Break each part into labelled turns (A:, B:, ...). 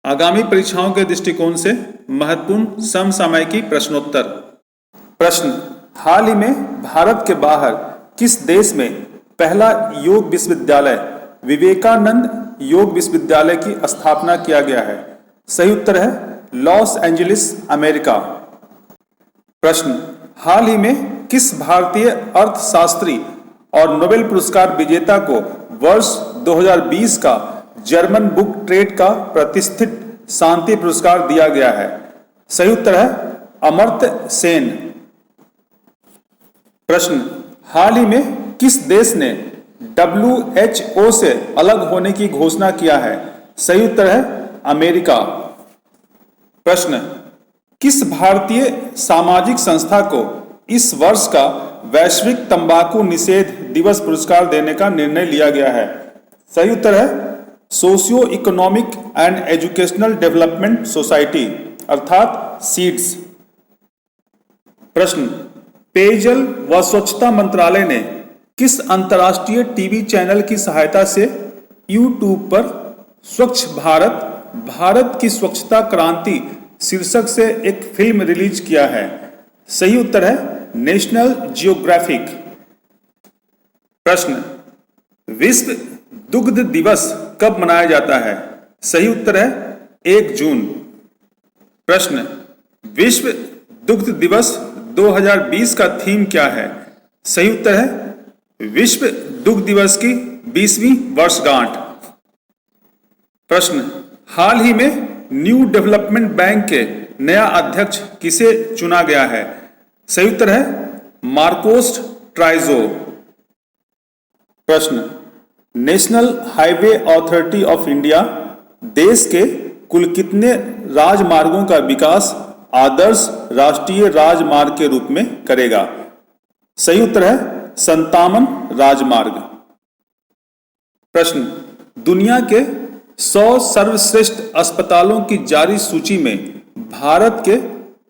A: आगामी परीक्षाओं के दृष्टिकोण से महत्वपूर्ण समसामयिकी प्रश्नोत्तर। प्रश्न, हाल ही में भारत के बाहर किस देश में पहला योग विश्वविद्यालय विवेकानंद योग विश्वविद्यालय की स्थापना किया गया है? सही उत्तर है लॉस एंजलिस, अमेरिका। प्रश्न, हाल ही में किस भारतीय अर्थशास्त्री और नोबेल पुरस्कार विजेता को वर्ष 2020 का जर्मन बुक ट्रेड का प्रतिष्ठित शांति पुरस्कार दिया गया है? सही उत्तर है अमर्त्य सेन। प्रश्न, हाल ही में किस देश ने WHO से अलग होने की घोषणा किया है? सही उत्तर है अमेरिका। प्रश्न, किस भारतीय सामाजिक संस्था को इस वर्ष का वैश्विक तंबाकू निषेध दिवस पुरस्कार देने का निर्णय लिया गया है? सही उत्तर है socio economic and educational development society अर्थात सीड्स। प्रश्न, पेयजल व स्वच्छता मंत्रालय ने किस अंतर्राष्ट्रीय टीवी चैनल की सहायता से YouTube पर स्वच्छ भारत भारत की स्वच्छता क्रांति शीर्षक से एक फिल्म रिलीज किया है? सही उत्तर है नेशनल जियोग्राफिक। प्रश्न, विश्व दुग्ध दिवस कब मनाया जाता है? सही उत्तर है 1 जून। प्रश्न, विश्व दुग्ध दिवस 2020 का थीम क्या है? सही उत्तर है विश्व दुग्ध दिवस की 20वीं वर्षगांठ। प्रश्न, हाल ही में न्यू डेवलपमेंट बैंक के नया अध्यक्ष किसे चुना गया है? सही उत्तर है मार्कोस ट्राइजो। प्रश्न, national highway authority of India देश के कुल कितने राजमार्गों का विकास आदर्श राष्ट्रीय राजमार्ग के रूप में करेगा? सही उत्तर है 57 राजमार्ग। प्रश्न, दुनिया के 100 सर्वश्रेष्ठ अस्पतालों की जारी सूची में भारत के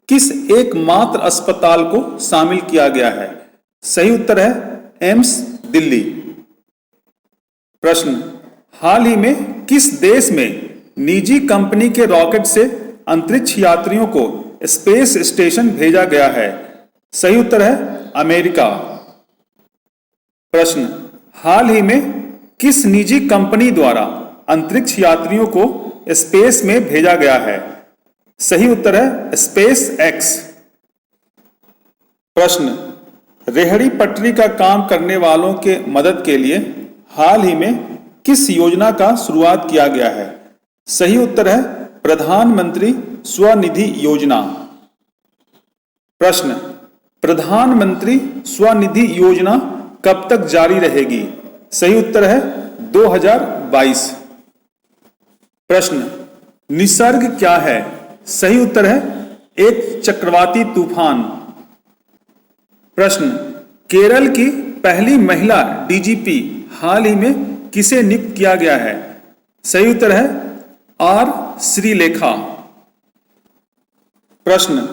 A: किस एकमात्र अस्पताल को शामिल किया गया है? सही उत्तर है एम्स, दिल्ली। प्रश्न, हाल ही में किस देश में निजी कंपनी के रॉकेट से अंतरिक्ष यात्रियों को स्पेस स्टेशन भेजा गया है? सही उत्तर है अमेरिका। प्रश्न, हाल ही में किस निजी कंपनी द्वारा अंतरिक्ष यात्रियों को स्पेस में भेजा गया है? सही उत्तर है स्पेस एक्स। प्रश्न, रेहड़ी पटरी का काम करने वालों के मदद के लिए हाल ही में किस योजना का शुरुआत किया गया है? सही उत्तर है प्रधानमंत्री स्वनिधि योजना। प्रश्न, प्रधानमंत्री स्वनिधि योजना कब तक जारी रहेगी? सही उत्तर है 2022। प्रश्न, निसर्ग क्या है? सही उत्तर है एक चक्रवाती तूफान। प्रश्न, केरल की पहली महिला डीजीपी हाल ही में किसे नियुक्त किया गया है? सही उत्तर है आर श्रीलेखा। प्रश्न,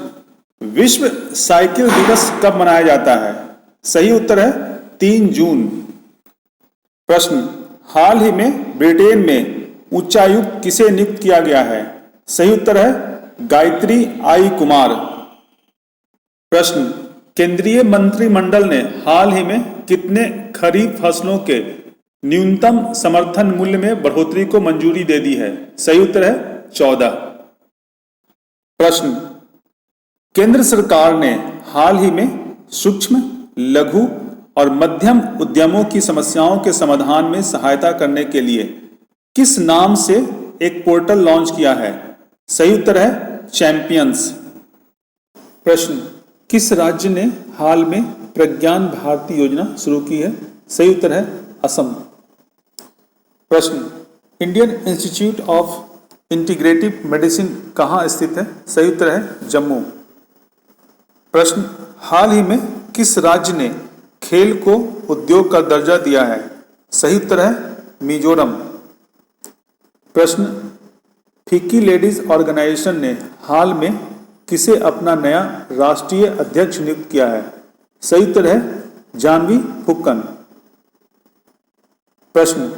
A: विश्व साइकिल दिवस कब मनाया जाता है? सही उत्तर है 3 जून। प्रश्न, हाल ही में ब्रिटेन में उच्चायुक्त किसे नियुक्त किया गया है? सही उत्तर है गायत्री आई कुमार। प्रश्न, केंद्रीय मंत्रिमंडल ने हाल ही में कितने खरीफ फसलों के न्यूनतम समर्थन मूल्य में बढ़ोतरी को मंजूरी दे दी है? सही उत्तर है 14। प्रश्न, केंद्र सरकार ने हाल ही में सूक्ष्म, लघु और मध्यम उद्यमों की समस्याओं के समाधान में सहायता करने के लिए किस नाम से एक पोर्टल लॉन्च किया है? सही उत्तर है चैंपियंस। प्रश्न, किस राज्य ने हाल में प्रज्ञान भारती योजना शुरू की है? सही उत्तर है असम। प्रश्न, Indian institute of integrative medicine कहाँ स्थित है? सही उत्तर है जम्मू। प्रश्न, हाल ही में किस राज्य ने खेल को उद्योग का दर्जा दिया है? सही उत्तर है मिजोरम। प्रश्न, फिक्की लेडीज ऑर्गेनाइजेशन ने हाल में किसे अपना नया राष्ट्रीय अध्यक्ष नियुक्त किया है? सही उत्तर है जानवी फुक्कन। प्रश्न,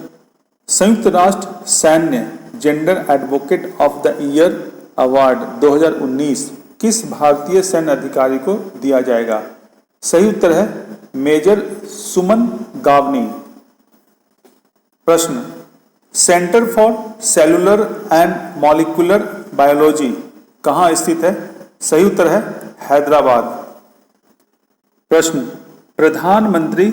A: संयुक्त राष्ट्र सैन्य gender advocate of the year award 2019 किस भारतीय सैन्य अधिकारी को दिया जाएगा? सही उत्तर है मेजर सुमन गावनी। प्रश्न, centre for cellular and molecular biology कहाँ स्थित है? सही उत्तर है हैदराबाद। प्रश्न, प्रधानमंत्री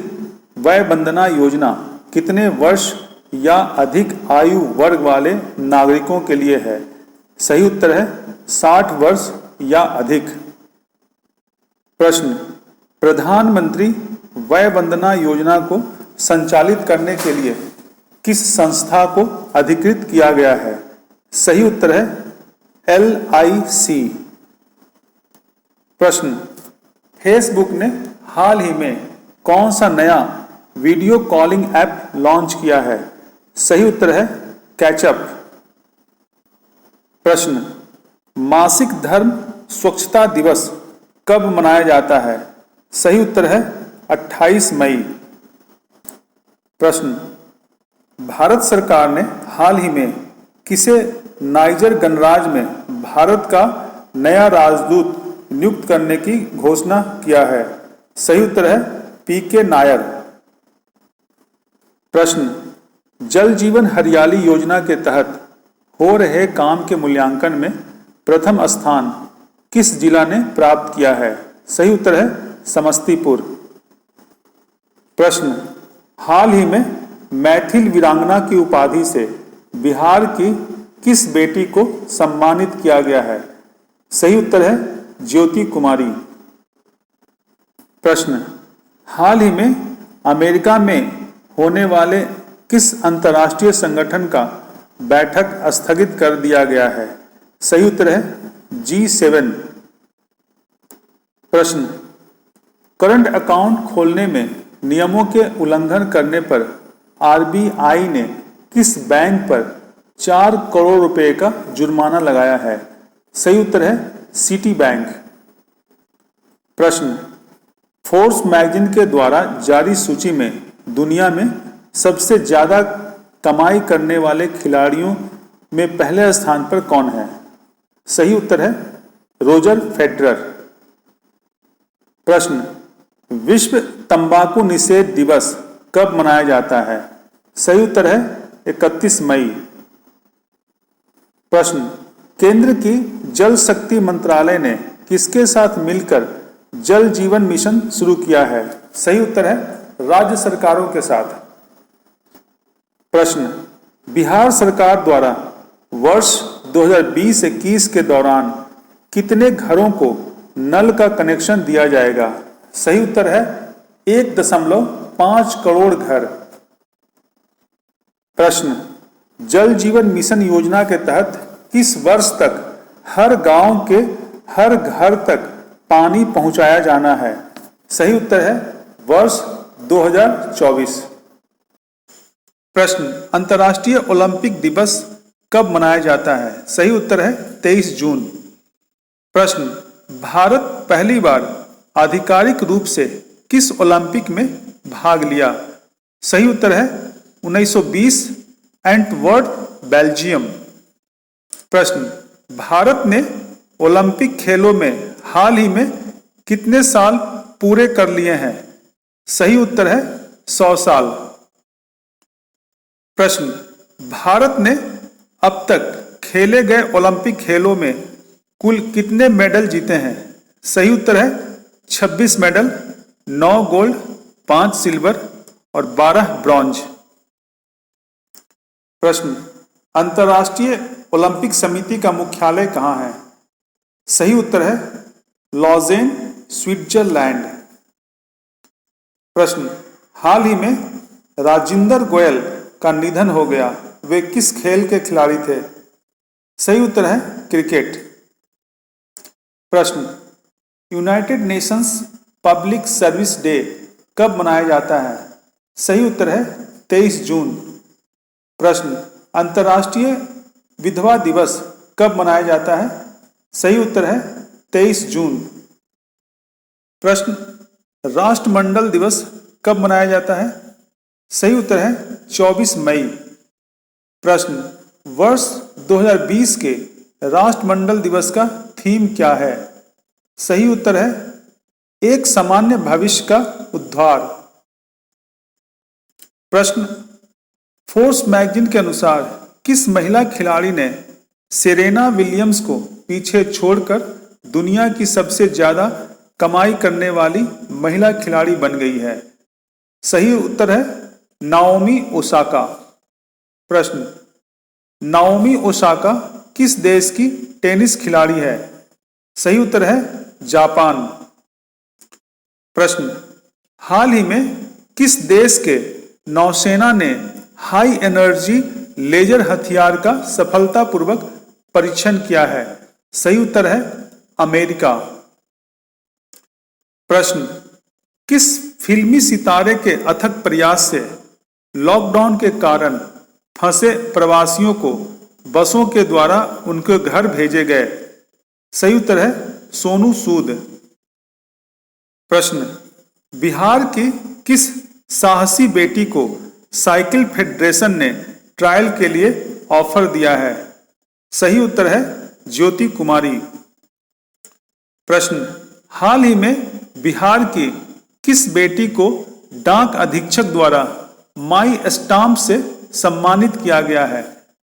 A: वय वंदना योजना कितने वर्ष या अधिक आयु वर्ग वाले नागरिकों के लिए है? सही उत्तर है 60 वर्ष या अधिक। प्रश्न, प्रधानमंत्री वय वंदना योजना को संचालित करने के लिए किस संस्था को अधिकृत किया गया है? सही उत्तर है LIC। प्रश्न, फेसबुक ने हाल ही में कौन सा नया वीडियो कॉलिंग ऐप लॉन्च किया है? सही उत्तर है कैचअप। प्रश्न, मासिक धर्म स्वच्छता दिवस कब मनाया जाता है? सही उत्तर है 28 मई। प्रश्न, भारत सरकार ने हाल ही में किसे नाइजर गणराज्य में भारत का नया राजदूत नियुक्त करने की घोषणा किया है? सही उत्तर है PK नायर। प्रश्न, जल जीवन हरियाली योजना के तहत हो रहे काम के मूल्यांकन में प्रथम स्थान किस जिला ने प्राप्त किया है? सही उत्तर है समस्तीपुर। प्रश्न, हाल ही में मैथिल वीरांगना की उपाधि से बिहार की किस बेटी को सम्मानित किया गया है? सही उत्तर है ज्योति कुमारी। प्रश्न, हाल ही में अमेरिका में होने वाले किस अंतर्राष्ट्रीय संगठन का बैठक स्थगित कर दिया गया है? सही उत्तर है G7। प्रश्न, करंट अकाउंट खोलने में नियमों के उल्लंघन करने पर RBI ने किस बैंक पर 4 करोड़ रुपए का जुर्माना लगाया है? सही उत्तर है सिटी बैंक। प्रश्न, फोर्ब्स मैगजीन के द्वारा जारी सूची में दुनिया में सबसे ज्यादा कमाई करने वाले खिलाड़ियों में पहले स्थान पर कौन है? सही उत्तर है रोजर फेडरर। प्रश्न, विश्व तंबाकू निषेध दिवस कब मनाया जाता है? सही उत्तर है 31 मई। प्रश्न, केंद्र की जल शक्ति मंत्रालय ने किसके साथ मिलकर जल जीवन मिशन शुरू किया है? सही उत्तर है राज्य सरकारों के साथ। प्रश्न, बिहार सरकार द्वारा वर्ष 2020-21 के दौरान कितने घरों को नल का कनेक्शन दिया जाएगा? सही उत्तर है 1.5 करोड़ घर। प्रश्न, जल जीवन मिशन योजना के तहत किस वर्ष तक हर गांव के हर घर तक पानी पहुंचाया जाना है? सही उत्तर है वर्ष 2024। प्रश्न, अंतर्राष्ट्रीय ओलंपिक दिवस कब मनाया जाता है? सही उत्तर है 23 जून। प्रश्न, भारत पहली बार आधिकारिक रूप से किस ओलंपिक में भाग लिया? सही उत्तर है 1920 एंटवर्प बेल्जियम। प्रश्न, भारत ने ओलंपिक खेलों में हाल ही में कितने साल पूरे कर लिए हैं? सही उत्तर है 100 साल। प्रश्न, भारत ने अब तक खेले गए ओलंपिक खेलों में कुल कितने मेडल जीते हैं? सही उत्तर है 26 मेडल, 9 गोल्ड, 5 सिल्वर और 12 ब्रॉन्ज। प्रश्न, अंतर्राष्ट्रीय ओलंपिक समिति का मुख्यालय कहाँ है? सही उत्तर है लॉजेन, स्विट्जरलैंड। प्रश्न, हाल ही में राजिंदर गोयल का निधन हो गया, वे किस खेल के खिलाड़ी थे? सही उत्तर है क्रिकेट। प्रश्न, United Nations public service day कब मनाया जाता है? सही उत्तर है 23 जून। प्रश्न, अंतर्राष्ट्रीय विधवा दिवस कब मनाया जाता है? सही उत्तर है 23 जून। प्रश्न, राष्ट्रमंडल दिवस कब मनाया जाता है? सही उत्तर है 24 मई। प्रश्न, वर्ष 2020 के राष्ट्रमंडल दिवस का थीम क्या है? सही उत्तर है एक सामान्य भविष्य का उद्धार। प्रश्न, फोर्ब्स मैगजीन के अनुसार किस महिला खिलाड़ी ने सेरेना विलियम्स को पीछे छोड़कर दुनिया की सबसे ज्यादा कमाई करने वाली महिला खिलाड़ी बन गई है? सही उत्तर है नाओमी ओसाका। प्रश्न, नाओमी ओसाका किस देश की टेनिस खिलाड़ी है? सही उत्तर है जापान। प्रश्न, हाल ही में किस देश के नौसेना ने हाई एनर्जी लेजर हथियार का सफलतापूर्वक परीक्षण किया है? सही उत्तर है अमेरिका। प्रश्न, किस फिल्मी सितारे के अथक प्रयास से लॉकडाउन के कारण फंसे प्रवासियों को बसों के द्वारा उनके घर भेजे गए? सही उत्तर है सोनू सूद। प्रश्न, बिहार की किस साहसी बेटी को साइकिल फेडरेशन ने ट्रायल के लिए ऑफर दिया है? सही उत्तर है ज्योति कुमारी। प्रश्न, हाल ही में बिहार की किस बेटी को डाक अधीक्षक द्वारा माई स्टाम्प से सम्मानित किया गया है?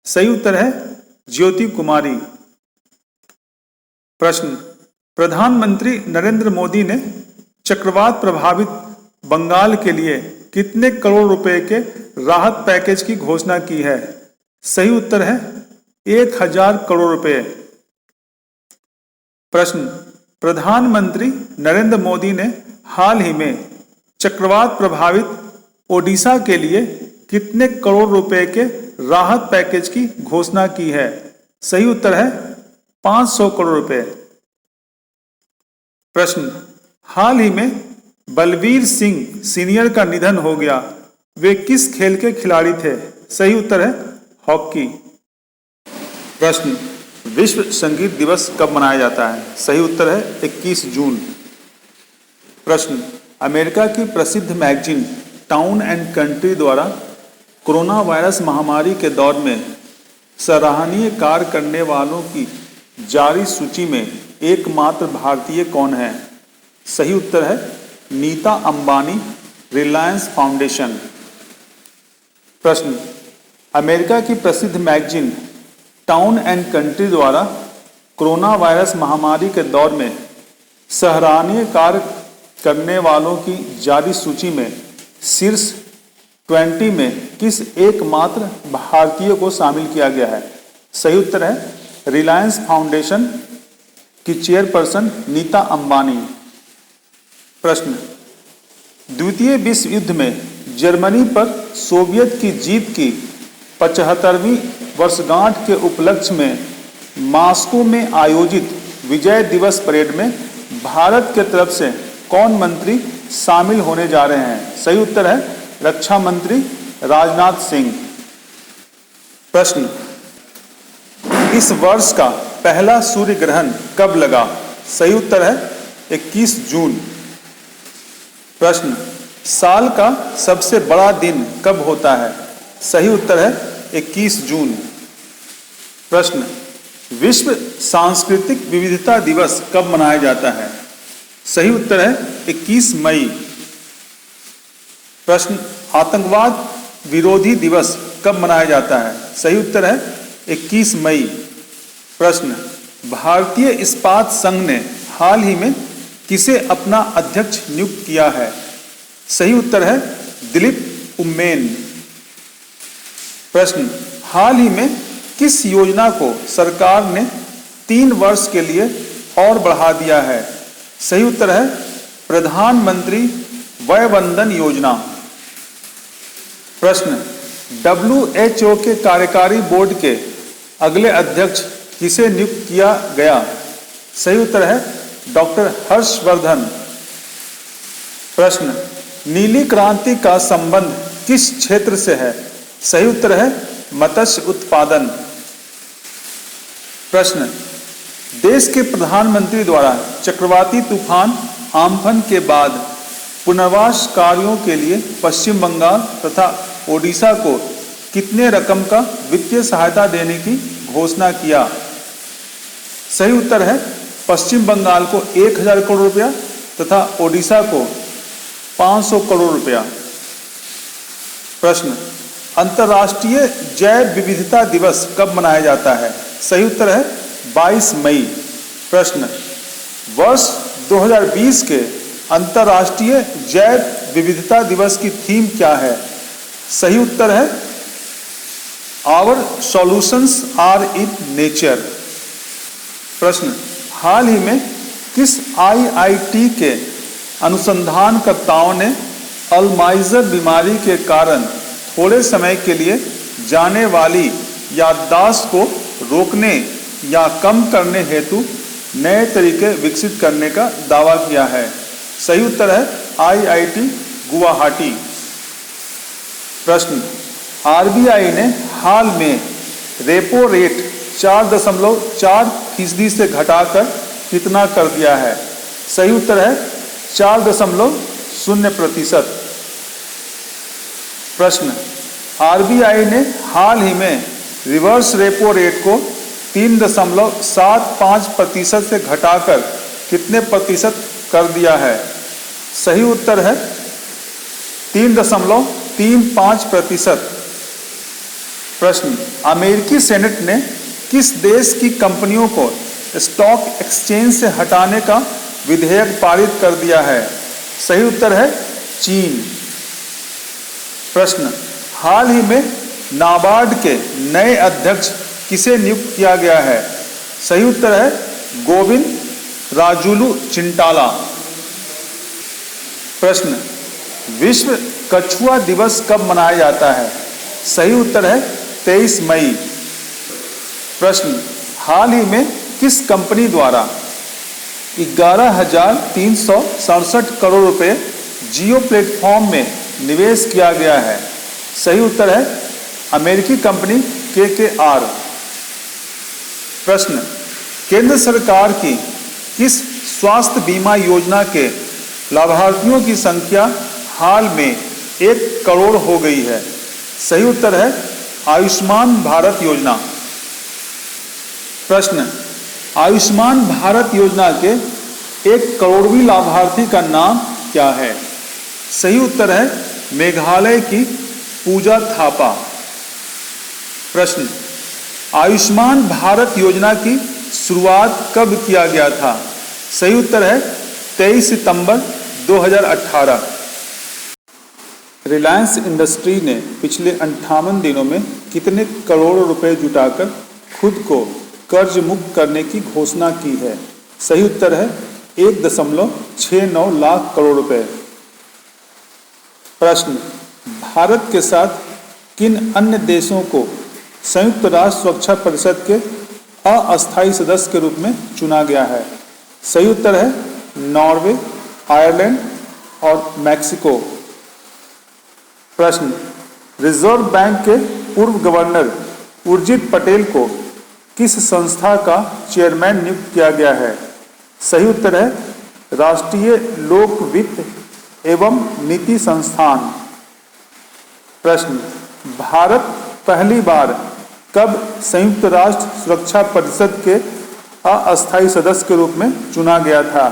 A: सही उत्तर है ज्योति कुमारी। प्रश्न, प्रधानमंत्री नरेंद्र मोदी ने चक्रवात प्रभावित बंगाल के लिए कितने करोड़ रुपए के राहत पैकेज की घोषणा की है? सही उत्तर है 1000 करोड़ रुपए। प्रश्न, प्रधानमंत्री नरेंद्र मोदी ने हाल ही में चक्रवात प्रभावित ओडिशा के लिए कितने करोड़ रुपए के राहत पैकेज की घोषणा की है? सही उत्तर है 500 करोड़ रुपए। प्रश्न, हाल ही में बलवीर सिंह सीनियर का निधन हो गया, वे किस खेल के खिलाड़ी थे? सही उत्तर है हॉकी। प्रश्न, विश्व संगीत दिवस कब मनाया जाता है? सही उत्तर है 21 जून। प्रश्न, अमेरिका की प्रसिद्ध मैगजीन टाउन एंड कंट्री द्वारा कोरोना वायरस महामारी के दौर में सराहनीय कार्य करने वालों की जारी सूची में एकमात्र भारतीय कौन है? सही उत्तर है नीता अंबानी, रिलायंस फाउंडेशन। प्रश्न, अमेरिका की प्रसिद्ध मैगजीन टाउन एंड कंट्री द्वारा कोरोना वायरस महामारी के दौर में सराहनीय कार्य करने वालों की जारी सूची में शीर्ष 20 में किस एकमात्र भारतीय को शामिल किया गया है? सही उत्तर है रिलायंस फाउंडेशन की चेयरपर्सन नीता अंबानी। प्रश्न, द्वितीय विश्व युद्ध में जर्मनी पर सोवियत की जीत की 75वीं वर्षगांठ के उपलक्ष्य में मॉस्को में आयोजित विजय दिवस परेड में भारत के तरफ से कौन मंत्री शामिल होने जा रहे हैं? सही उत्तर है रक्षा मंत्री राजनाथ सिंह। प्रश्न, इस वर्ष का पहला सूर्य ग्रहण कब लगा? सही उत्तर है 21 जून। प्रश्न, साल का सबसे बड़ा दिन कब होता है? सही उत्तर है 21 जून। प्रश्न, विश्व सांस्कृतिक विविधता दिवस कब मनाया जाता है? सही उत्तर है 21 मई। प्रश्न, आतंकवाद विरोधी दिवस कब मनाया जाता है? सही उत्तर है 21 मई। प्रश्न, भारतीय इस्पात संघ ने हाल ही में किसे अपना अध्यक्ष नियुक्त किया है? सही उत्तर है दिलीप उम्मेन। प्रश्न, हाल ही में किस योजना को सरकार ने 3 वर्ष के लिए और बढ़ा दिया है? सही उत्तर है प्रधानमंत्री वय वंदन योजना। प्रश्न, WHO के कार्यकारी बोर्ड के अगले अध्यक्ष किसे नियुक्त किया गया? सही उत्तर है डॉक्टर हर्षवर्धन। प्रश्न, नीली क्रांति का संबंध किस क्षेत्र से है? सही उत्तर है मत्स्य उत्पादन। प्रश्न, देश के प्रधानमंत्री द्वारा चक्रवाती तूफान आम्फन के बाद पुनर्वास कार्यों के लिए पश्चिम बंगाल तथा ओडिशा को कितने रकम का वित्तीय सहायता देने की घोषणा किया? सही उत्तर है पश्चिम बंगाल को 1000 करोड़ रुपया तथा ओडिशा को 500 करोड़ रुपया। प्रश्न, अंतर्राष्ट्रीय जैव विविधता दिवस कब मनाया जाता है? सही उत्तर है 22 मई। प्रश्न, वर्ष 2020 के अंतर्राष्ट्रीय जैव विविधता दिवस की थीम क्या है? सही उत्तर है our solutions are in nature. प्रश्न, हाल ही में किस IIT के अनुसंधानकर्ताओं ने अल्जाइमर बीमारी के कारण थोड़े समय के लिए जाने वाली याददाश्त को रोकने या कम करने हेतु नए तरीके विकसित करने का दावा किया है? सही उत्तर है IIT गुवाहाटी। प्रश्न, RBI ने हाल में रेपो रेट 4.4% से घटाकर कितना कर दिया है? सही उत्तर है 4.0%। प्रश्न, RBI ने हाल ही में रिवर्स रेपो रेट को 3.75% से घटाकर कितने प्रतिशत कर दिया है? सही उत्तर है 3.35%। प्रश्न, अमेरिकी सेनेट ने किस देश की कंपनियों को स्टॉक एक्सचेंज से हटाने का विधेयक पारित कर दिया है? सही उत्तर है चीन। प्रश्न, हाल ही में नाबार्ड के नए अध्यक्ष किसे नियुक्त किया गया है? सही उत्तर है गोविंद राजुलु चिंटाला। प्रश्न, विश्व कछुआ दिवस कब मनाया जाता है? सही उत्तर है 23 मई। प्रश्न, हाल ही में किस कंपनी द्वारा 11,367 करोड़ रुपए जियो प्लेटफॉर्म में निवेश किया गया है? सही उत्तर है अमेरिकी कंपनी KKR। प्रश्न, केंद्र सरकार की किस स्वास्थ्य बीमा योजना के लाभार्थियों की संख्या हाल में 1 करोड़ हो गई है? सही उत्तर है आयुष्मान भारत योजना। प्रश्न, आयुष्मान भारत योजना के 1 करोड़वीं लाभार्थी का नाम क्या है? सही उत्तर है मेघालय की पूजा थापा। प्रश्न, आयुष्मान भारत योजना की शुरुआत कब किया गया था? सही उत्तर है 23 सितंबर 2018। रिलायंस इंडस्ट्री ने पिछले 58 दिनों में कितने करोड़ रुपए जुटाकर खुद को कर्ज मुक्त करने की घोषणा की है? सही उत्तर है 1.69 लाख करोड़ रुपए। प्रश्न, भारत के साथ किन अन्य देशों को संयुक्त राष्ट्र सुरक्षा परिषद के अस्थायी सदस्य के रूप में चुना गया है? सही उत्तर है नॉर्वे, आयरलैंड और मैक्सिको। प्रश्न, रिजर्व बैंक के पूर्व गवर्नर उर्जित पटेल को किस संस्था का चेयरमैन नियुक्त किया गया है? सही उत्तर है राष्ट्रीय लोक वित्त एवं नीति संस्थान। प्रश्न, भारत पहली बार कब संयुक्त राष्ट्र सुरक्षा परिषद के अस्थायी सदस्य के रूप में चुना गया था?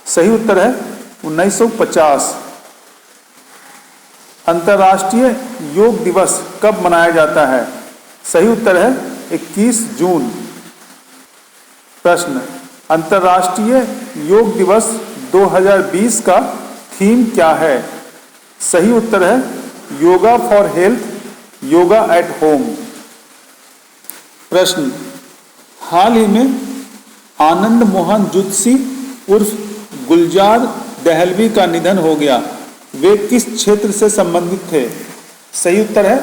A: सही उत्तर है 1950। अंतर्राष्ट्रीय योग दिवस कब मनाया जाता है? सही उत्तर है 21 जून। प्रश्न, अंतर्राष्ट्रीय योग दिवस 2020 का थीम क्या है? सही उत्तर है yoga for health, yoga at home. प्रश्न, हाल ही में आनंद मोहन जुत्सी उर्फ गुलजार दहलवी का निधन हो गया। वे किस क्षेत्र से संबंधित थे? सही उत्तर है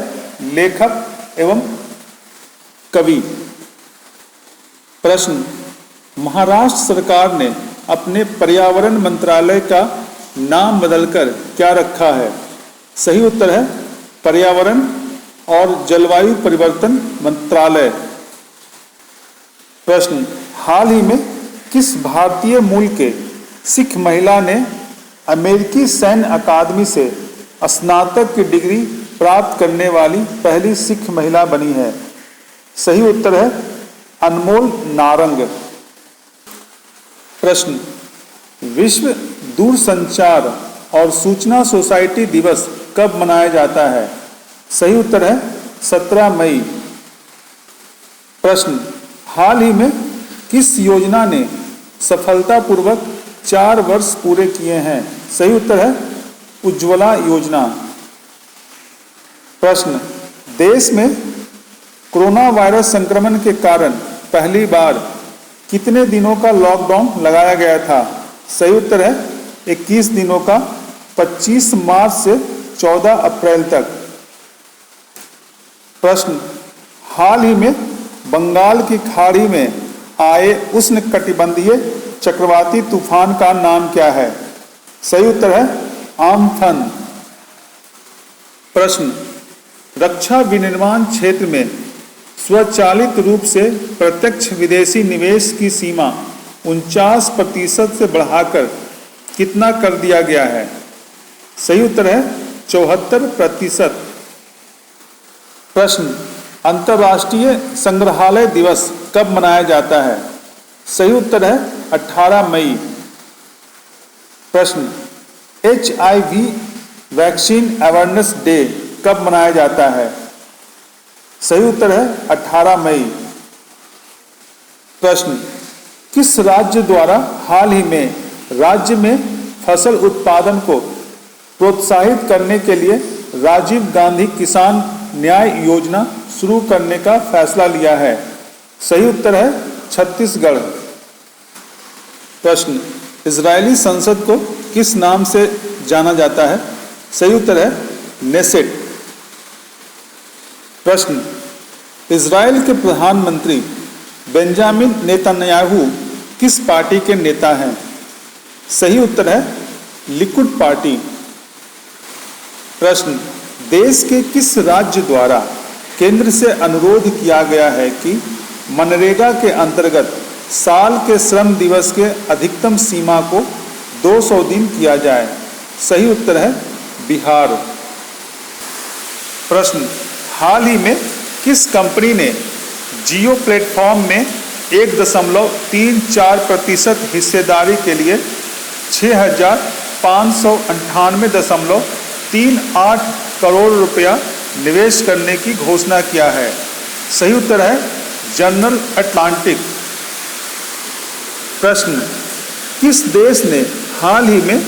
A: लेखक एवं कवि। प्रश्न, महाराष्ट्र सरकार ने अपने पर्यावरण मंत्रालय का नाम बदलकर क्या रखा है? सही उत्तर है पर्यावरण और जलवायु परिवर्तन मंत्रालय। प्रश्न, हाल ही में किस भारतीय मूल के सिख महिला ने अमेरिकी सैन्य अकादमी से स्नातक की डिग्री प्राप्त करने वाली पहली सिख महिला बनी है? सही उत्तर है अनमोल नारंग। प्रश्न, विश्व दूरसंचार और सूचना सोसाइटी दिवस कब मनाया जाता है? सही उत्तर है 17 मई। प्रश्न, हाल ही में किस योजना ने सफलतापूर्वक 4 वर्ष पूरे किए हैं? सही उत्तर है उज्ज्वला योजना। प्रश्न, देश में कोरोना वायरस संक्रमण के कारण पहली बार कितने दिनों का लॉकडाउन लगाया गया था? सही उत्तर है 21 दिनों का, 25 मार्च से 14 अप्रैल तक। प्रश्न, हाल ही में बंगाल की खाड़ी में आए उष्णकटिबंधीय चक्रवाती तूफान का नाम क्या है? सही उत्तर है आम्फन। प्रश्न, रक्षा विनिर्माण क्षेत्र में स्वचालित रूप से प्रत्यक्ष विदेशी निवेश की सीमा 49% से बढ़ाकर कितना कर दिया गया है? सही उत्तर है 74%। प्रश्न, अंतर्राष्ट्रीय संग्रहालय दिवस कब मनाया जाता है? सही उत्तर है 18 मई। प्रश्न, HIV वैक्सीन अवेयरनेस डे कब मनाया जाता है? सही उत्तर है 18 मई। प्रश्न, किस राज्य द्वारा हाल ही में राज्य में फसल उत्पादन को प्रोत्साहित करने के लिए राजीव गांधी किसान न्याय योजना शुरू करने का फैसला लिया है? सही उत्तर है छत्तीसगढ़। प्रश्न, इजरायली संसद को किस नाम से जाना जाता है? सही उत्तर है नेसेट। प्रश्न, इजराइल के प्रधानमंत्री बेंजामिन नेतन्याहू किस पार्टी के नेता हैं? सही उत्तर है लिकुड पार्टी। प्रश्न, देश के किस राज्य द्वारा केंद्र से अनुरोध किया गया है कि मनरेगा के अंतर्गत साल के श्रम दिवस के अधिकतम सीमा को 200 दिन किया जाए? सही उत्तर है बिहार। प्रश्न, हाल ही में किस कंपनी ने जियो प्लेटफॉर्म में 1.34% हिस्सेदारी के लिए 6,598.38 करोड़ रुपया निवेश करने की घोषणा किया है? सही उत्तर है जनरल अटलांटिक। प्रश्न, किस देश ने हाल ही में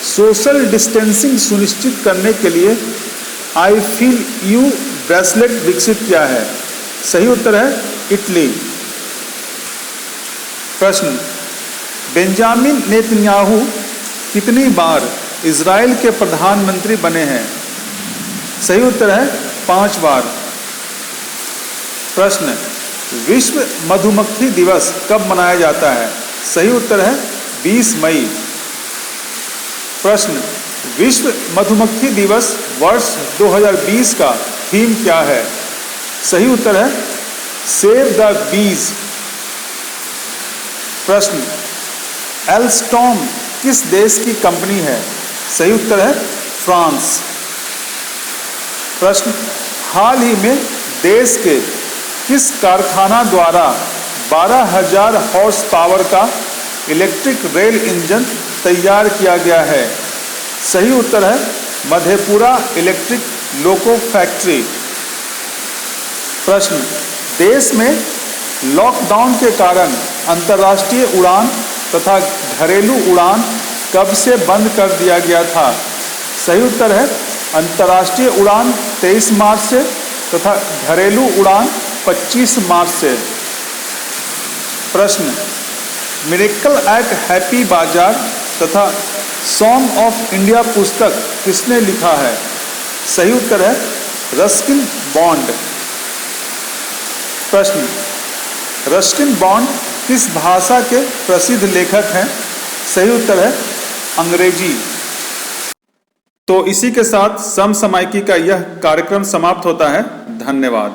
A: सोशल डिस्टेंसिंग सुनिश्चित करने के लिए आई फील यू ब्रेसलेट विकसित किया है? सही उत्तर है इटली। प्रश्न, बेंजामिन नेतन्याहू कितनी बार इजराइल के प्रधानमंत्री बने हैं? सही उत्तर है 5 बार। प्रश्न, विश्व मधुमक्खी दिवस कब मनाया जाता है? सही उत्तर है 20 मई। प्रश्न, विश्व मधुमक्खी दिवस वर्ष 2020 का थीम क्या है? सही उत्तर है सेव द बीज। प्रश्न, एल्स्टॉम किस देश की कंपनी है? सही उत्तर है फ्रांस। प्रश्न, हाल ही में देश के किस कारखाना द्वारा 12,000 हॉर्स पावर का इलेक्ट्रिक रेल इंजन तैयार किया गया है? सही उत्तर है मधेपुरा इलेक्ट्रिक लोको फैक्ट्री। प्रश्न, देश में लॉकडाउन के कारण अंतर्राष्ट्रीय उड़ान तथा घरेलू उड़ान कब से बंद कर दिया गया था? सही उत्तर है अंतर्राष्ट्रीय उड़ान 23 मार्च से तथा घरेलू उड़ान 25 मार्च से। प्रश्न, मिरेकल एट हैप्पी बाजार तथा सॉन्ग ऑफ इंडिया पुस्तक किसने लिखा है? सही उत्तर है रस्किन बॉन्ड। प्रश्न, रस्किन बॉन्ड किस भाषा के प्रसिद्ध लेखक हैं? सही उत्तर है अंग्रेजी। तो इसी के साथ समसामयिकी का यह कार्यक्रम समाप्त होता है। धन्यवाद।